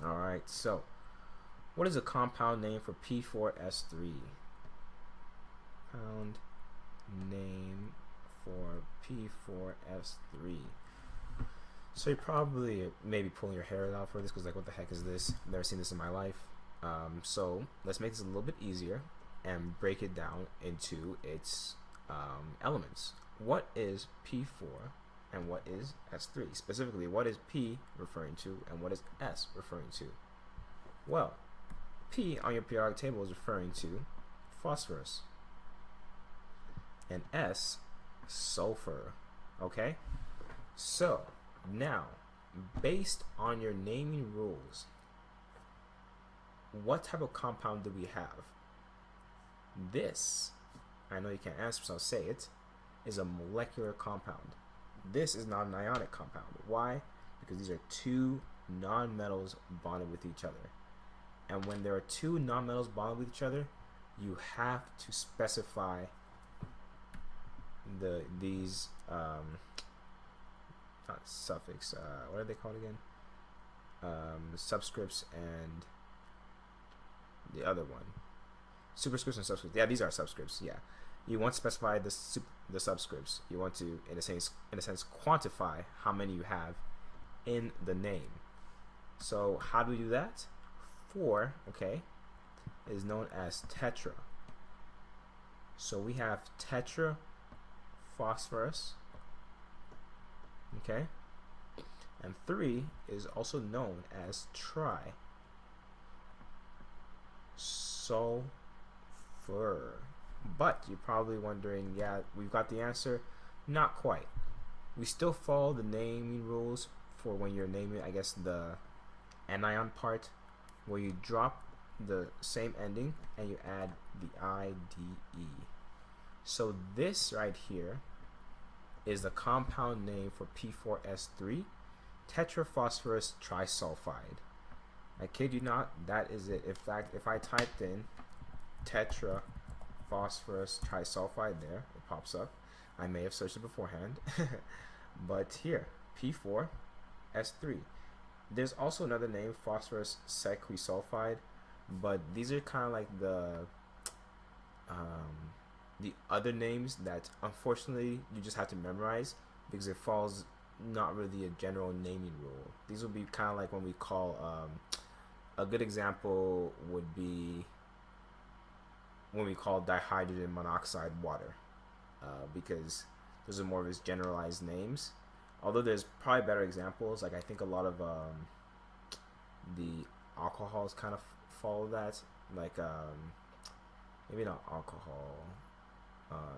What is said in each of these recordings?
Alright, so what is a compound name for P4S3? Compound name for P4S3. So you're probably maybe pulling your hair out for this because like, what the heck is this? I've never seen this in my life. So let's make this a little bit easier and break it down into its elements. What is P4 and what is S3? Specifically, what is P referring to and what is S referring to? Well, P on your periodic table is referring to phosphorus, and S, sulfur. Okay? So, now, based on your naming rules, what type of compound do we have? This, I know you can't answer, so I'll say it, is a molecular compound. This is not an ionic compound. Why? Because these are two nonmetals bonded with each other. And when there are two nonmetals bonded with each other, you have to specify these not suffix, what are they called again? Subscripts and the other one. Superscripts and subscripts. Yeah, these are subscripts. Yeah, you want to specify the subscripts. You want to, in a sense, quantify how many you have in the name. So how do we do that? 4, okay, is known as tetra. So we have tetra phosphorus, okay, and 3 is also known as tri sulfur. But you're probably wondering, yeah, we've got the answer. Not quite. We still follow the naming rules for when you're naming, I guess, the anion part, where you drop the same ending and you add the IDE. So this right here is the compound name for P4S3, tetraphosphorus trisulfide. I kid you not, that is it. In fact, if I typed in tetraphosphorus trisulfide there, it pops up. I may have searched it beforehand. But here, P4S3. There's also another name, phosphorus sequisulfide, but these are kind of like the other names that unfortunately you just have to memorize because it falls not really a general naming rule. These will be kind of like when we call a good example would be when we call dihydrogen monoxide water, because those are more of its generalized names. Although there's probably better examples, like I think a lot of the alcohols kind of follow that, like maybe not alcohol,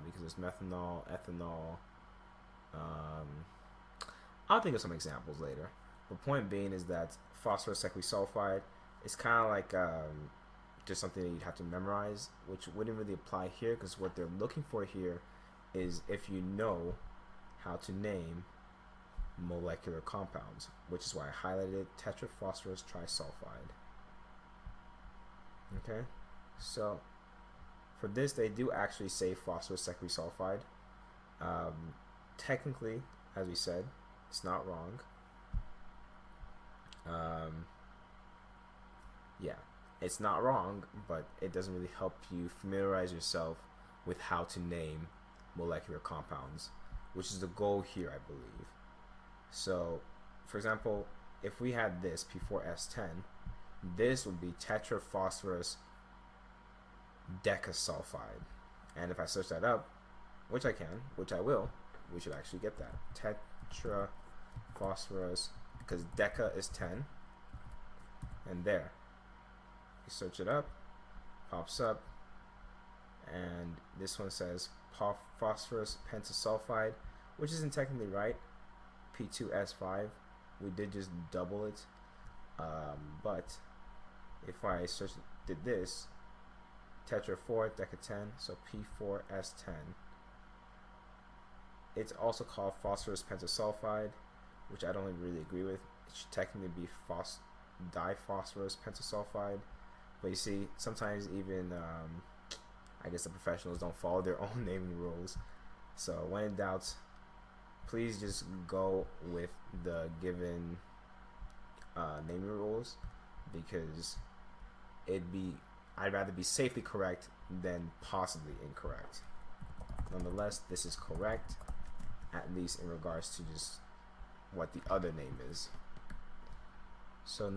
because there's methanol, ethanol. I'll think of some examples later. The point being is that phosphorus sequisulfide is kind of like just something that you'd have to memorize, which wouldn't really apply here because what they're looking for here is if you know how to name molecular compounds, which is why I highlighted tetraphosphorus trisulfide. Okay, so for this they do actually say phosphorus sequisulfide. Technically, as we said, it's not wrong. Yeah, it's not wrong, but it doesn't really help you familiarize yourself with how to name molecular compounds, which is the goal here, I believe. So, for example, if we had this P4S10, this would be tetraphosphorus decasulfide. And if I search that up, which I can, which I will, we should actually get that. Tetraphosphorus, because deca is 10, and there. You search it up, pops up, and this one says phosphorus pentasulfide, which isn't technically right. P2S5, we did just double it, but if I did this, tetra 4 deca 10, so P4S10. It's also called phosphorus pentasulfide, which I don't really agree with. It should technically be diphosphorus pentasulfide, but you see, sometimes even I guess the professionals don't follow their own naming rules. So when in doubt, please just go with the given naming rules. because I'd rather be safely correct than possibly incorrect. Nonetheless, this is correct, at least in regards to just what the other name is. So